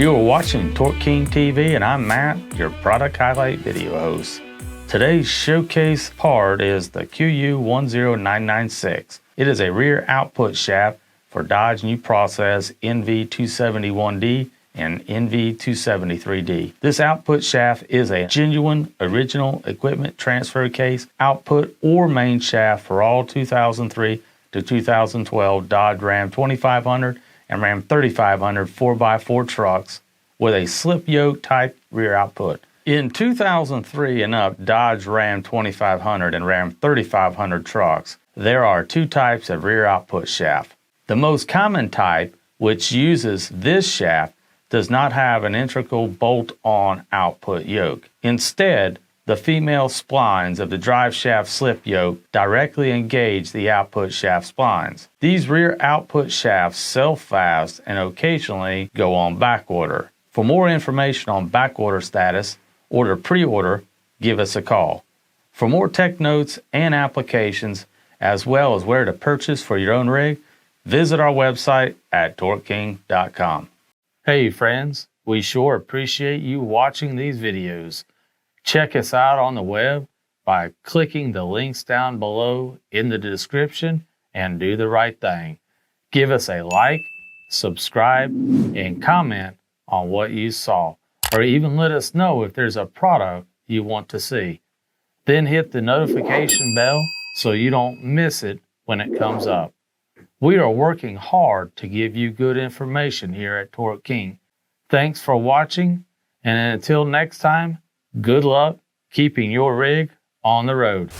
You are watching TorqueKingTv and I'm Matt, your product highlight video host. Today's showcase part is the QU10996. It is a rear output shaft for Dodge New Process NV271D and NV273D. This output shaft is a genuine original equipment transfer case output or main shaft for all 2003 to 2012 Dodge Ram 2500 and Ram 3500 4x4 trucks with a slip yoke type rear output. In 2003 and up Dodge Ram 2500 and Ram 3500 trucks, there are two types of rear output shaft. The most common type, which uses this shaft, does not have an integral bolt-on output yoke. Instead, the female splines of the drive shaft slip yoke directly engage the output shaft splines. These rear output shafts sell fast and occasionally go on back order. For more information on back order status or to pre-order, give us a call. For more tech notes and applications, as well as where to purchase for your own rig, visit our website at TorqueKing.com. Hey friends, we sure appreciate you watching these videos. Check us out on the web by clicking the links down below in the description and do the right thing. Give us a like, subscribe, and comment on what you saw, or even let us know if there's a product you want to see. Then hit the notification bell so you don't miss it when it comes up. We are working hard to give you good information here at Torque King. Thanks for watching, and until next time, good luck keeping your rig on the road.